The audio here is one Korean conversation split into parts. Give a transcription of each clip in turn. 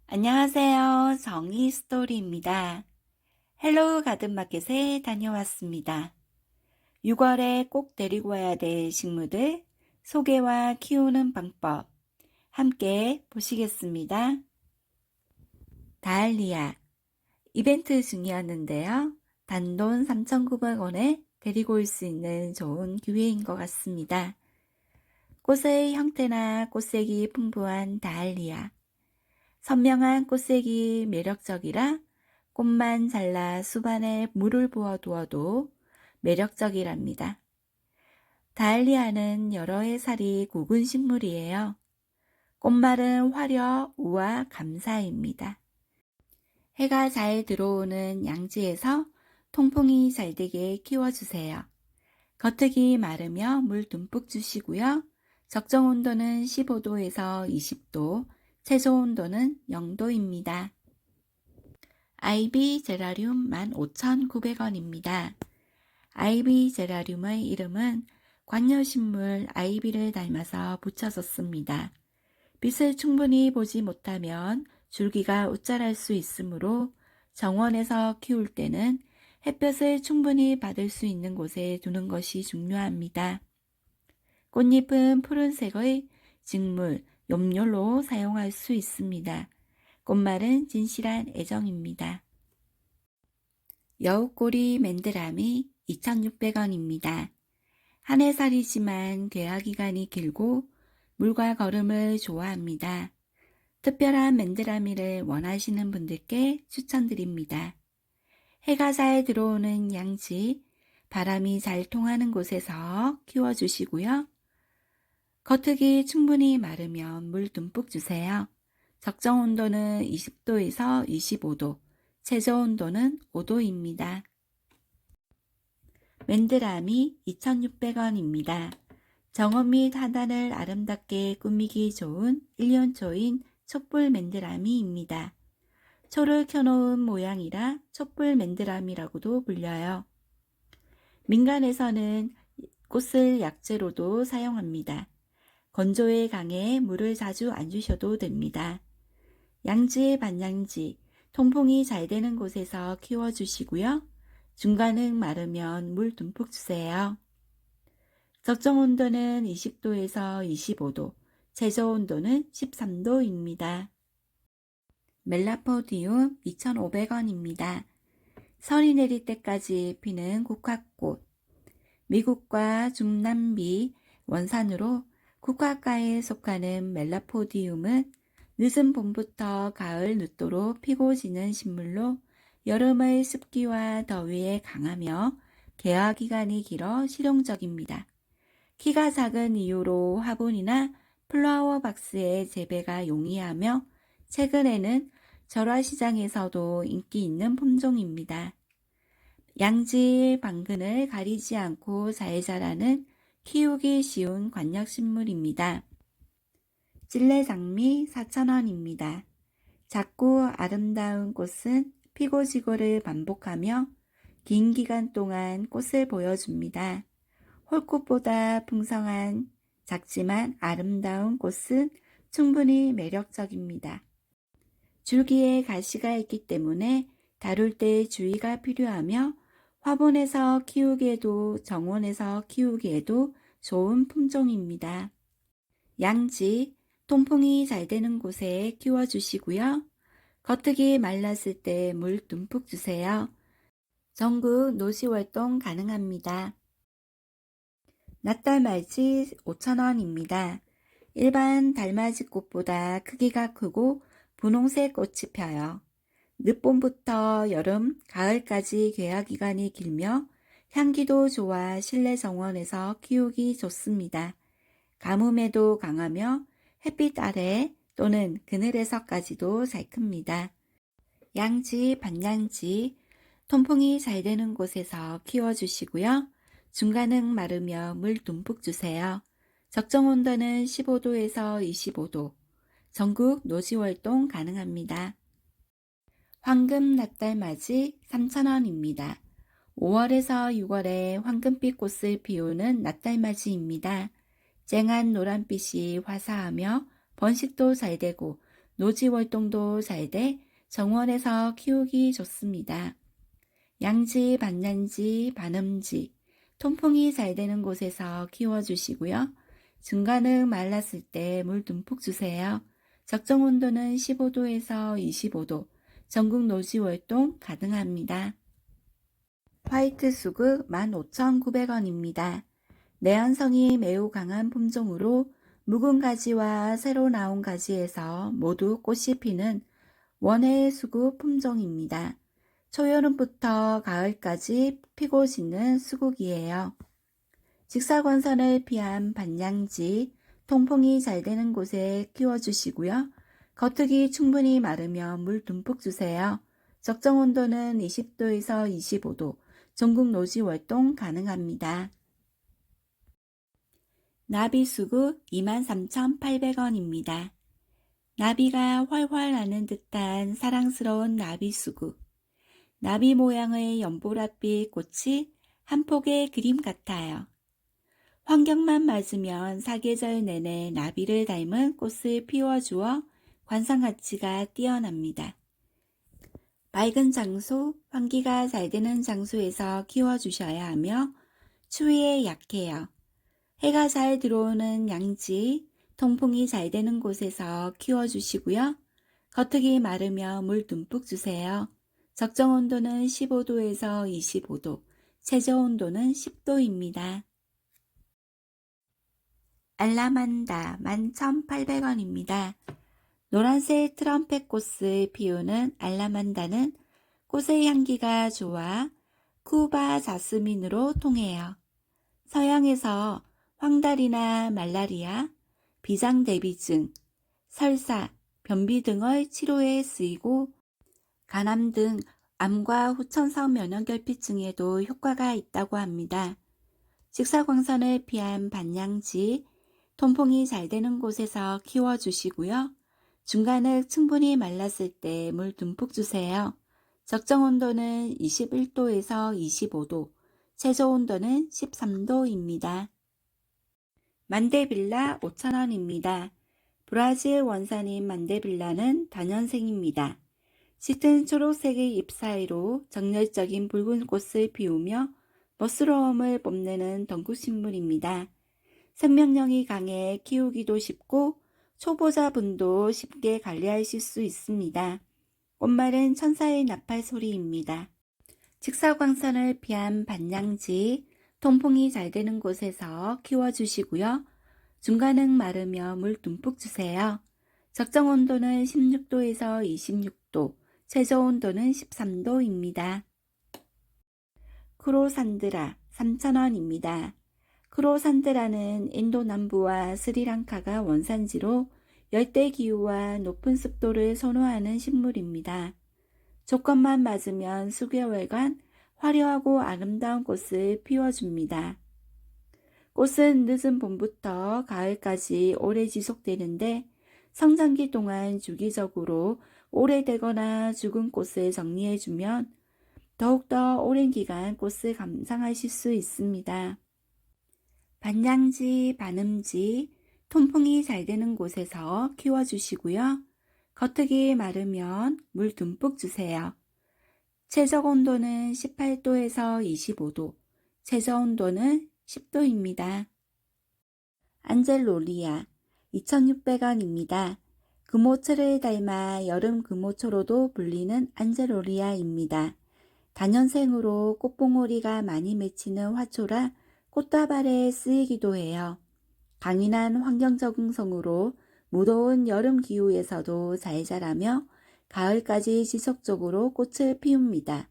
안녕하세요. 정의 스토리입니다. 헬로우 가든마켓에 다녀왔습니다. 6월에 꼭 데리고 와야 될 식물들 소개와 키우는 방법 함께 보시겠습니다. 다알리아 이벤트 중이었는데요. 단돈 3,900원에 데리고 올 수 있는 좋은 기회인 것 같습니다. 꽃의 형태나 꽃색이 풍부한 다알리아 선명한 꽃색이 매력적이라 꽃만 잘라 수반에 물을 부어 두어도 매력적이랍니다. 다알리아는 여러 해 살이 굵은 식물이에요. 꽃말은 화려, 우아, 감사입니다. 해가 잘 들어오는 양지에서 통풍이 잘 되게 키워주세요. 겉흙이 마르며 물 듬뿍 주시고요. 적정 온도는 15도에서 20도, 최저 온도는 0도입니다. 아이비 제라늄 15,900원입니다. 아이비 제라늄의 이름은 관여식물 아이비를 닮아서 붙여졌습니다. 빛을 충분히 보지 못하면 줄기가 웃자랄 수 있으므로 정원에서 키울 때는 햇볕을 충분히 받을 수 있는 곳에 두는 것이 중요합니다. 꽃잎은 푸른색의 직물, 엽료로 사용할 수 있습니다. 꽃말은 진실한 애정입니다. 여우꼬리 맨드라미 2,600원입니다. 한 해살이지만 괴화기간이 길고 물과 거름을 좋아합니다. 특별한 맨드라미를 원하시는 분들께 추천드립니다. 해가 잘 들어오는 양지, 바람이 잘 통하는 곳에서 키워주시고요. 겉흙이 충분히 마르면 물 듬뿍 주세요. 적정 온도는 20도에서 25도, 최저 온도는 5도입니다. 맨드라미 2,600원입니다. 정원 및 하단을 아름답게 꾸미기 좋은 일년초인 촛불 맨드라미입니다. 초를 켜놓은 모양이라 촛불 맨드라미라고도 불려요. 민간에서는 꽃을 약재로도 사용합니다. 건조에 강해 물을 자주 안 주셔도 됩니다. 양지, 반양지, 통풍이 잘 되는 곳에서 키워주시고요. 중간은 마르면 물 듬뿍 주세요. 적정 온도는 20도에서 25도, 최저 온도는 13도입니다. 멜라포디움 2,500원입니다. 설이 내릴 때까지 피는 국화꽃. 미국과 중남미 원산으로 국화과에 속하는 멜라포디움은 늦은 봄부터 가을 늦도록 피고 지는 식물로 여름의 습기와 더위에 강하며 개화 기간이 길어 실용적입니다. 키가 작은 이유로 화분이나 플라워 박스에 재배가 용이하며 최근에는 절화시장에서도 인기 있는 품종입니다. 양지 방근을 가리지 않고 잘 자라는 키우기 쉬운 관약식물입니다. 찔레장미 4,000원입니다. 작고 아름다운 꽃은 피고 지고를 반복하며 긴 기간 동안 꽃을 보여줍니다. 홀꽃보다 풍성한 작지만 아름다운 꽃은 충분히 매력적입니다. 줄기에 가시가 있기 때문에 다룰 때 주의가 필요하며 화분에서 키우기에도 정원에서 키우기에도 좋은 품종입니다. 양지, 통풍이 잘 되는 곳에 키워주시고요. 겉흙이 말랐을 때 물 듬뿍 주세요. 전국 노시활동 가능합니다. 낫달말지 5,000원입니다. 일반 달맞이 꽃보다 크기가 크고 분홍색 꽃이 펴요. 늦봄부터 여름, 가을까지 개화 기간이 길며 향기도 좋아 실내 정원에서 키우기 좋습니다. 가뭄에도 강하며 햇빛 아래 또는 그늘에서까지도 잘 큽니다. 양지, 반양지, 통풍이 잘 되는 곳에서 키워주시고요. 중간은 마르며 물 듬뿍 주세요. 적정 온도는 15도에서 25도, 전국 노지활동 가능합니다. 황금 낫달맞이 3,000원입니다. 5월에서 6월에 황금빛 꽃을 피우는 낫달맞이입니다. 쨍한 노란빛이 화사하며 번식도 잘 되고 노지 월동도 잘 돼 정원에서 키우기 좋습니다. 양지, 반양지, 반음지, 통풍이 잘 되는 곳에서 키워주시고요. 중간은 말랐을 때 물 듬뿍 주세요. 적정 온도는 15도에서 25도, 전국 노지 월동 가능합니다. 화이트 수국 15,900원입니다. 내한성이 매우 강한 품종으로 묵은 가지와 새로 나온 가지에서 모두 꽃이 피는 원해 수국 품종입니다. 초여름부터 가을까지 피고 지는 수국이에요. 직사광선을 피한 반양지, 통풍이 잘 되는 곳에 키워주시고요. 겉흙이 충분히 마르면 물 듬뿍 주세요. 적정 온도는 20도에서 25도, 전국 노지 월동 가능합니다. 나비수국 23,800원입니다. 나비가 활활 나는 듯한 사랑스러운 나비수국. 나비 모양의 연보랏빛 꽃이 한 폭의 그림 같아요. 환경만 맞으면 사계절 내내 나비를 닮은 꽃을 피워주어 관상 가치가 뛰어납니다. 맑은 장소, 환기가 잘 되는 장소에서 키워주셔야 하며 추위에 약해요. 해가 잘 들어오는 양지, 통풍이 잘 되는 곳에서 키워주시고요. 겉흙이 마르면 물 듬뿍 주세요. 적정 온도는 15도에서 25도, 최저 온도는 10도입니다. 알라만다 11,800원입니다. 노란색 트럼펫 꽃을 피우는 알라만다는 꽃의 향기가 좋아 쿠바 자스민으로 통해요. 서양에서 황달이나 말라리아, 비장대비증, 설사, 변비 등의 치료에 쓰이고 간암 등 암과 후천성 면역결핍증에도 효과가 있다고 합니다. 직사광선을 피한 반양지, 통풍이 잘 되는 곳에서 키워주시고요. 중간을 충분히 말랐을 때 물 듬뿍 주세요. 적정 온도는 21도에서 25도, 최저 온도는 13도입니다. 만데빌라 5,000원입니다. 브라질 원산인 만데빌라는 다년생입니다. 짙은 초록색의 잎 사이로 정열적인 붉은 꽃을 피우며 멋스러움을 뽐내는 덩굴식물입니다. 생명력이 강해 키우기도 쉽고 초보자분도 쉽게 관리하실 수 있습니다. 꽃말은 천사의 나팔 소리입니다. 직사광선을 피한 반양지, 통풍이 잘 되는 곳에서 키워주시고요. 중간은 마르며 물 듬뿍 주세요. 적정 온도는 16도에서 26도, 최저 온도는 13도입니다. 크로산드라 3,000원입니다. 크로산드라는 인도 남부와 스리랑카가 원산지로 열대기후와 높은 습도를 선호하는 식물입니다. 조건만 맞으면 수개월간 화려하고 아름다운 꽃을 피워줍니다. 꽃은 늦은 봄부터 가을까지 오래 지속되는데 성장기 동안 주기적으로 오래되거나 죽은 꽃을 정리해주면 더욱더 오랜 기간 꽃을 감상하실 수 있습니다. 반양지, 반음지, 통풍이 잘 되는 곳에서 키워주시고요. 겉흙이 마르면 물 듬뿍 주세요. 최저 온도는 18도에서 25도, 최저 온도는 10도입니다. 안젤로리아 2,600원입니다. 금오초를 닮아 여름 금오초로도 불리는 안젤로리아입니다. 다년생으로 꽃봉오리가 많이 맺히는 화초라 꽃다발에 쓰이기도 해요. 강인한 환경 적응성으로 무더운 여름 기후에서도 잘 자라며 가을까지 지속적으로 꽃을 피웁니다.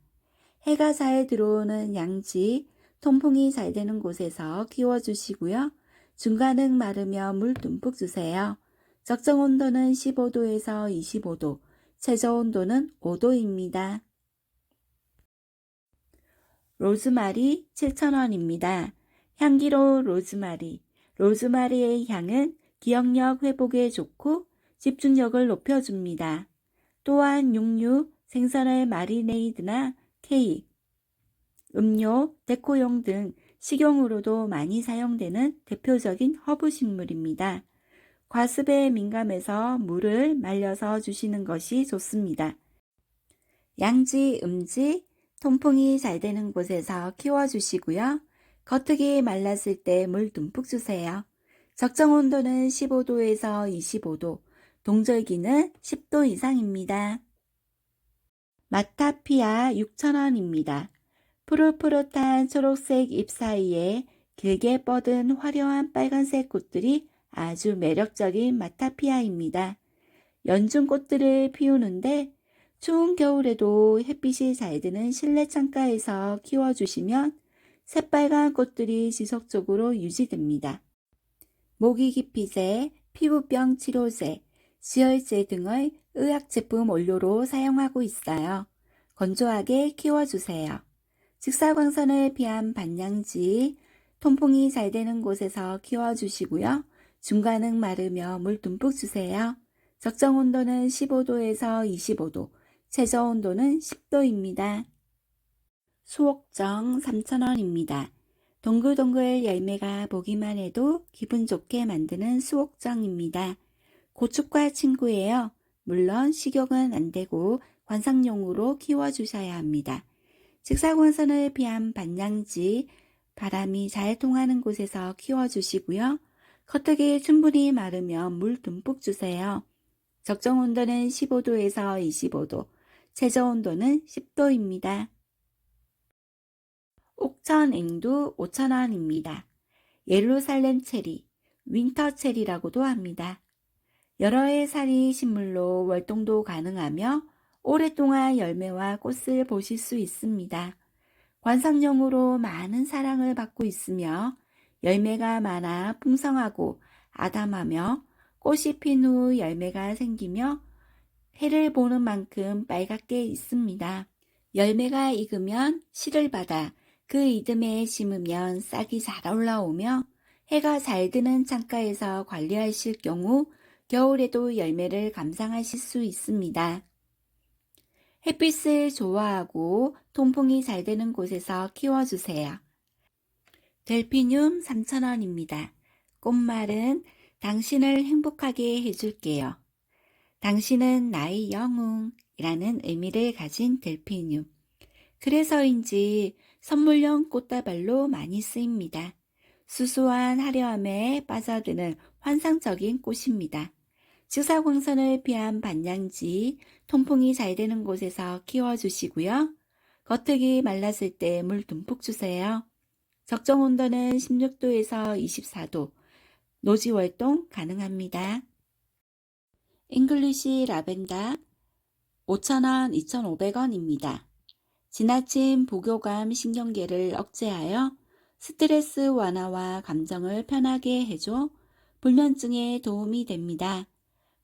해가 잘 들어오는 양지, 통풍이 잘 되는 곳에서 키워주시고요. 중간은 마르며 물 듬뿍 주세요. 적정 온도는 15도에서 25도, 최저 온도는 5도입니다. 로즈마리 7,000원입니다. 향기로운 로즈마리. 로즈마리의 향은 기억력 회복에 좋고 집중력을 높여줍니다. 또한 육류, 생선의 마리네이드나 케이크, 음료, 데코용 등 식용으로도 많이 사용되는 대표적인 허브 식물입니다. 과습에 민감해서 물을 말려서 주시는 것이 좋습니다. 양지, 음지, 통풍이 잘 되는 곳에서 키워주시고요. 겉흙이 말랐을 때 물 듬뿍 주세요. 적정 온도는 15도에서 25도, 동절기는 10도 이상입니다. 마타피아 6,000원입니다. 푸릇푸릇한 초록색 잎 사이에 길게 뻗은 화려한 빨간색 꽃들이 아주 매력적인 마타피아입니다. 연중 꽃들을 피우는데 추운 겨울에도 햇빛이 잘 드는 실내 창가에서 키워주시면 새빨간 꽃들이 지속적으로 유지됩니다. 모기기피제, 피부병 치료제, 지혈제 등의 의약제품 원료로 사용하고 있어요. 건조하게 키워주세요. 직사광선을 피한 반양지, 통풍이 잘 되는 곳에서 키워주시고요. 중간은 마르며 물 듬뿍 주세요. 적정 온도는 15도에서 25도, 최저 온도는 10도입니다. 수옥정 3,000원입니다. 동글동글 열매가 보기만 해도 기분 좋게 만드는 수옥정입니다. 고축과 친구예요. 물론 식용은 안 되고 관상용으로 키워주셔야 합니다. 직사광선을 피한 반양지, 바람이 잘 통하는 곳에서 키워주시고요. 겉흙이 충분히 마르면 물 듬뿍 주세요. 적정 온도는 15도에서 25도, 최저 온도는 10도입니다. 옥천앵두 5,000원입니다. 예루살렘 체리, 윈터 체리라고도 합니다. 여러 해 살이 식물로 월동도 가능하며 오랫동안 열매와 꽃을 보실 수 있습니다. 관상용으로 많은 사랑을 받고 있으며 열매가 많아 풍성하고 아담하며 꽃이 핀 후 열매가 생기며 해를 보는 만큼 빨갛게 있습니다. 열매가 익으면 씨를 받아 그 이듬해에 심으면 싹이 잘 올라오며 해가 잘 드는 창가에서 관리하실 경우 겨울에도 열매를 감상하실 수 있습니다. 햇빛을 좋아하고 통풍이 잘 되는 곳에서 키워주세요. 델피늄 3,000원입니다. 꽃말은 당신을 행복하게 해줄게요. 당신은 나의 영웅이라는 의미를 가진 델피늄. 그래서인지 선물용 꽃다발로 많이 쓰입니다. 수수한 화려함에 빠져드는 환상적인 꽃입니다. 직사광선을 피한 반양지, 통풍이 잘 되는 곳에서 키워주시고요. 겉흙이 말랐을 때 물 듬뿍 주세요. 적정 온도는 16도에서 24도, 노지 활동 가능합니다. 잉글리시 라벤더 5,000원, 2,500원입니다. 지나친 부교감 신경계를 억제하여 스트레스 완화와 감정을 편하게 해줘 불면증에 도움이 됩니다.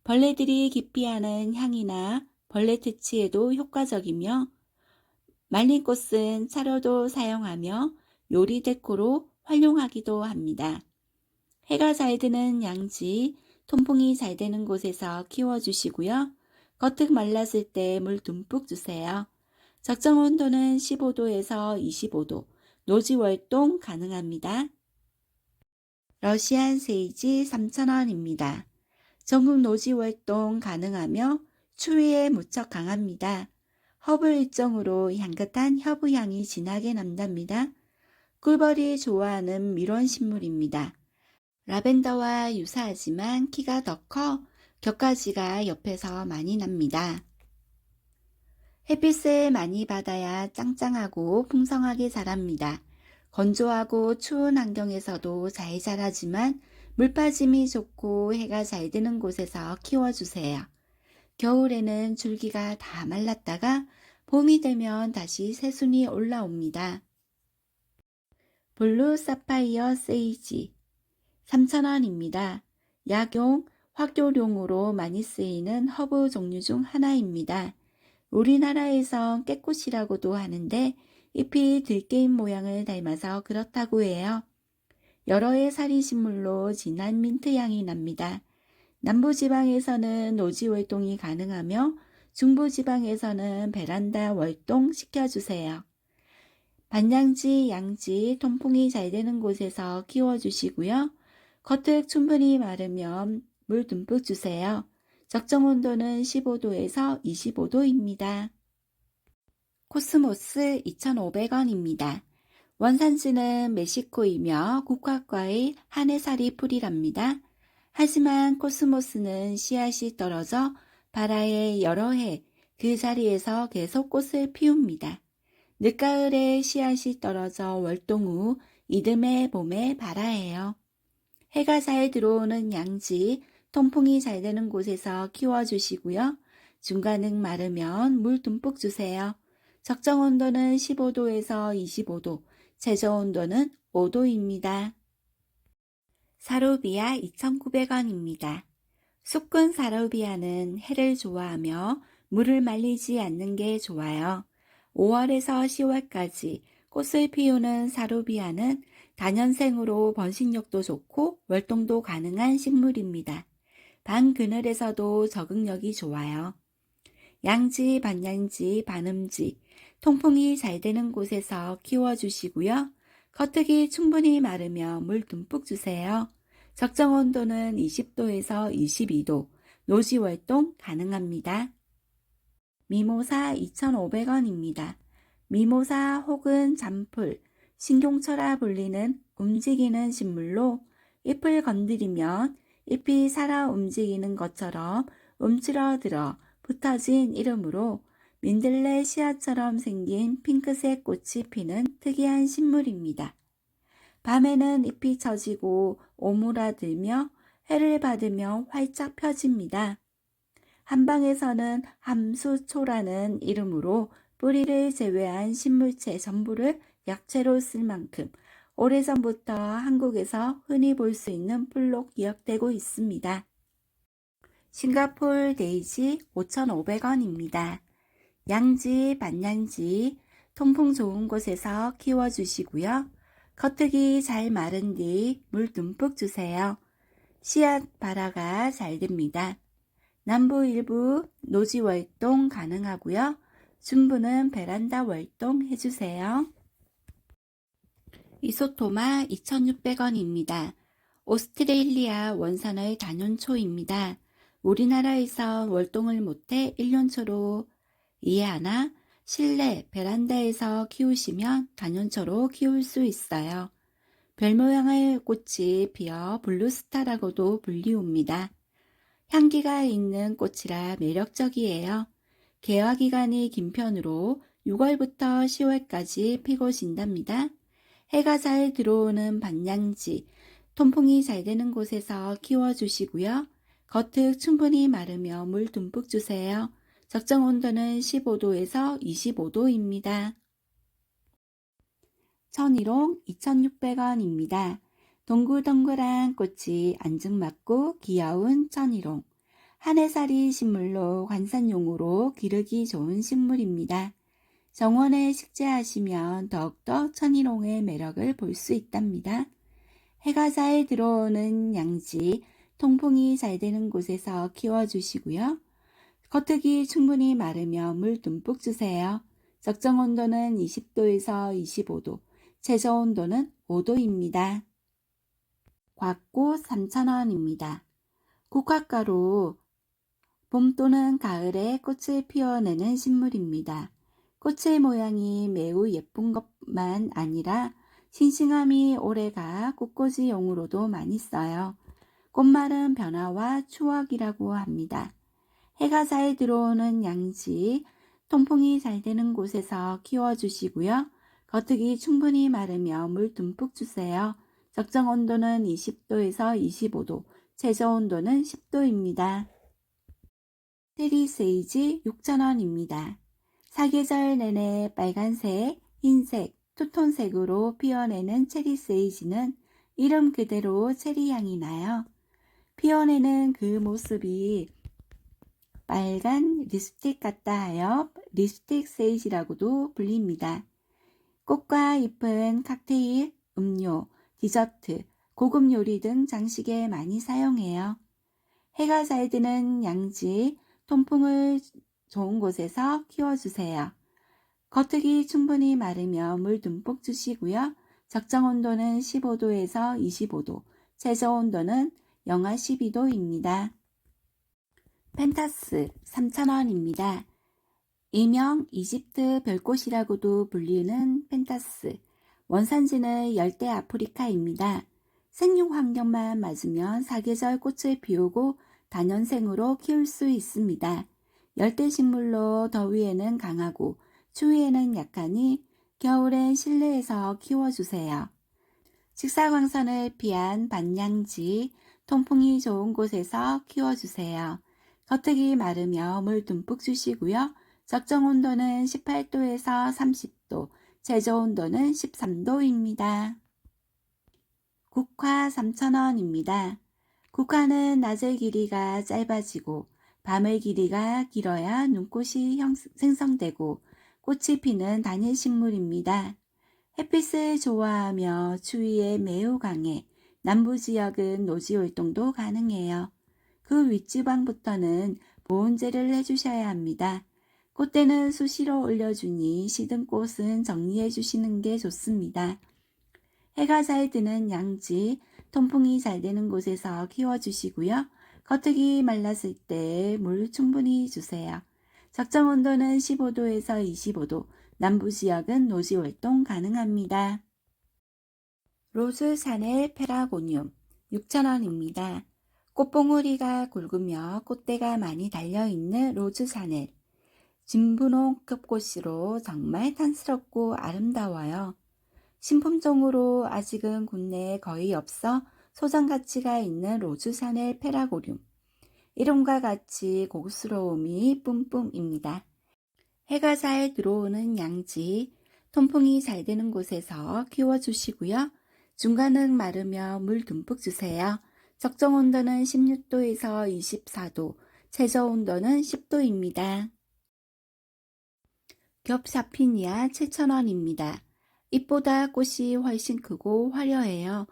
벌레들이 기피하는 향이나 벌레 퇴치에도 효과적이며 말린 꽃은 차로도 사용하며 요리 데코로 활용하기도 합니다. 해가 잘 드는 양지, 통풍이 잘 되는 곳에서 키워주시고요. 겉흙 말랐을 때 물 듬뿍 주세요. 적정 온도는 15도에서 25도, 노지 활동 가능합니다. 러시안 세이지 3,000원입니다. 전국 노지 활동 가능하며 추위에 무척 강합니다. 허브 일종으로 향긋한 허브향이 진하게 난답니다. 꿀벌이 좋아하는 밀원식물입니다. 라벤더와 유사하지만 키가 더 커 격가지가 옆에서 많이 납니다. 햇빛을 많이 받아야 짱짱하고 풍성하게 자랍니다. 건조하고 추운 환경에서도 잘 자라지만 물 빠짐이 좋고 해가 잘 드는 곳에서 키워주세요. 겨울에는 줄기가 다 말랐다가 봄이 되면 다시 새순이 올라옵니다. 블루 사파이어 세이지 3,000원입니다. 약용, 화교용으로 많이 쓰이는 허브 종류 중 하나입니다. 우리나라에선 깨꽃이라고도 하는데 잎이 들깨잎 모양을 닮아서 그렇다고 해요. 여러 해 살이식물로 진한 민트향이 납니다. 남부지방에서는 노지 활동이 가능하며 중부지방에서는 베란다 활동 시켜주세요. 반양지, 양지, 통풍이 잘 되는 곳에서 키워주시고요. 겉흙 충분히 마르면 물 듬뿍 주세요. 적정 온도는 15도에서 25도입니다. 코스모스 2,500원입니다. 원산지는 멕시코이며 국화과일 한해살이 풀이랍니다. 하지만 코스모스는 씨앗이 떨어져 발아에 여러 해 그 자리에서 계속 꽃을 피웁니다. 늦가을에 씨앗이 떨어져 월동 후 이듬해 봄에 발아해요. 해가 잘 들어오는 양지, 통풍이 잘 되는 곳에서 키워주시고요. 중간은 마르면 물 듬뿍 주세요. 적정 온도는 15도에서 25도, 최저 온도는 5도입니다. 사루비아 2,900원입니다. 숙군 사루비아는 해를 좋아하며 물을 말리지 않는 게 좋아요. 5월에서 10월까지 꽃을 피우는 사루비아는 다년생으로 번식력도 좋고 월동도 가능한 식물입니다. 방 그늘에서도 적응력이 좋아요. 양지, 반양지, 반음지, 통풍이 잘 되는 곳에서 키워주시고요. 겉흙이 충분히 마르며 물 듬뿍 주세요. 적정 온도는 20도에서 22도, 노지 활동 가능합니다. 미모사 2,500원입니다. 미모사 혹은 잠풀, 신경철라 불리는 움직이는 식물로 잎을 건드리면 잎이 살아 움직이는 것처럼 움츠러들어 붙어진 이름으로 민들레 씨앗처럼 생긴 핑크색 꽃이 피는 특이한 식물입니다. 밤에는 잎이 처지고 오므라들며 해를 받으며 활짝 펴집니다. 한방에서는 함수초라는 이름으로 뿌리를 제외한 식물체 전부를 약재로 쓸 만큼 오래전부터 한국에서 흔히 볼 수 있는 풀로 기억되고 있습니다. 싱가폴 데이지 5,500원입니다. 양지, 반양지, 통풍 좋은 곳에서 키워주시고요. 겉흙이 잘 마른 뒤 물 듬뿍 주세요. 씨앗 발화가 잘 됩니다. 남부 일부 노지 활동 가능하고요. 중부는 베란다 활동 해주세요. 이소토마 2,600원입니다. 오스트레일리아 원산의 단연초입니다. 우리나라에서 월동을 못해 1년초로 이해하나? 실내 베란다에서 키우시면 단연초로 키울 수 있어요. 별 모양의 꽃이 피어 블루스타라고도 불리웁니다. 향기가 있는 꽃이라 매력적이에요. 개화 기간이 긴 편으로 6월부터 10월까지 피고 진답니다. 해가 잘 들어오는 반양지, 통풍이 잘 되는 곳에서 키워주시고요. 겉흙 충분히 마르며 물 듬뿍 주세요. 적정 온도는 15도에서 25도입니다. 천일홍 2,600원입니다. 동글동글한 꽃이 앙증맞고 귀여운 천일홍. 한해살이 식물로 관상용으로 기르기 좋은 식물입니다. 정원에 식재하시면 더욱더 천일홍의 매력을 볼 수 있답니다. 해가 잘 들어오는 양지, 통풍이 잘 되는 곳에서 키워주시고요. 겉흙이 충분히 마르며 물 듬뿍 주세요. 적정 온도는 20도에서 25도, 최저 온도는 5도입니다. 곽꽃 3,000원입니다. 국화가루, 봄 또는 가을에 꽃을 피워내는 식물입니다. 꽃의 모양이 매우 예쁜 것만 아니라 싱싱함이 오래가 꽃꽂이용으로도 많이 써요. 꽃말은 변화와 추억이라고 합니다. 해가 잘 들어오는 양지, 통풍이 잘 되는 곳에서 키워주시고요. 겉흙이 충분히 마르며 물 듬뿍 주세요. 적정 온도는 20도에서 25도, 최저 온도는 10도입니다. 체리 세이지 6,000원입니다. 사계절 내내 빨간색, 흰색, 투톤색으로 피어내는 체리 세이지는 이름 그대로 체리 향이 나요. 피어내는 그 모습이 빨간 립스틱 같다 하여 립스틱 세이지라고도 불립니다. 꽃과 잎은 칵테일, 음료, 디저트, 고급 요리 등 장식에 많이 사용해요. 해가 잘 드는 양지, 통풍을 좋은 곳에서 키워주세요. 겉흙이 충분히 마르며 물 듬뿍 주시고요. 적정 온도는 15도에서 25도, 최저 온도는 영하 12도입니다. 펜타스 3,000원입니다. 일명 이집트 별꽃이라고도 불리는 펜타스. 원산지는 열대 아프리카입니다. 생육 환경만 맞으면 사계절 꽃을 피우고 다년생으로 키울 수 있습니다. 열대식물로 더위에는 강하고 추위에는 약하니 겨울엔 실내에서 키워주세요. 직사광선을 피한 반양지, 통풍이 좋은 곳에서 키워주세요. 겉흙이 마르며 물 듬뿍 주시고요. 적정 온도는 18도에서 30도, 최저 온도는 13도입니다. 국화 3,000원입니다. 국화는 낮의 길이가 짧아지고 밤의 길이가 길어야 눈꽃이 생성되고 꽃이 피는 단일식물입니다. 햇빛을 좋아하며 추위에 매우 강해 남부지역은 노지활동도 가능해요. 그 윗지방부터는 보온제를 해주셔야 합니다. 꽃대는 수시로 올려주니 시든 꽃은 정리해 주시는 게 좋습니다. 해가 잘 드는 양지, 통풍이 잘 되는 곳에서 키워주시고요. 겉흙이 말랐을 때 물 충분히 주세요. 적정 온도는 15도에서 25도, 남부지역은 노지활동 가능합니다. 로즈 샤넬 페라고늄 6,000원입니다. 꽃봉오리가 굵으며 꽃대가 많이 달려있는 로즈 샤넬. 진분홍급 꽃으로 정말 탄스럽고 아름다워요. 신품종으로 아직은 국내에 거의 없어 소장 가치가 있는 로즈 샤넬 페라고륨. 이름과 같이 고급스러움이 뿜뿜입니다. 해가 잘 들어오는 양지, 통풍이 잘 되는 곳에서 키워주시고요. 중간은 마르며 물 듬뿍 주세요. 적정 온도는 16도에서 24도, 최저 온도는 10도입니다. 겹사피니아 7,000원입니다. 잎보다 꽃이 훨씬 크고 화려해요.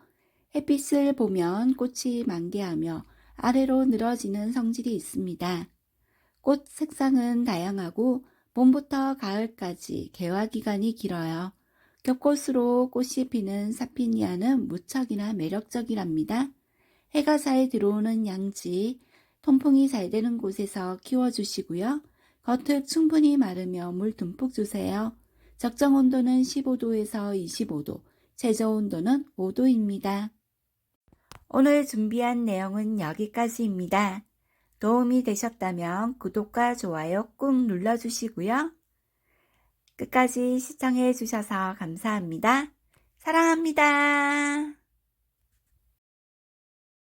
햇빛을 보면 꽃이 만개하며 아래로 늘어지는 성질이 있습니다. 꽃 색상은 다양하고 봄부터 가을까지 개화 기간이 길어요. 겹꽃으로 꽃이 피는 사피니아는 무척이나 매력적이랍니다. 해가 잘 들어오는 양지, 통풍이 잘 되는 곳에서 키워주시고요. 겉흙 충분히 마르며 물 듬뿍 주세요. 적정 온도는 15도에서 25도, 최저 온도는 5도입니다. 오늘 준비한 내용은 여기까지입니다. 도움이 되셨다면 구독과 좋아요 꾹 눌러주시고요. 끝까지 시청해 주셔서 감사합니다. 사랑합니다.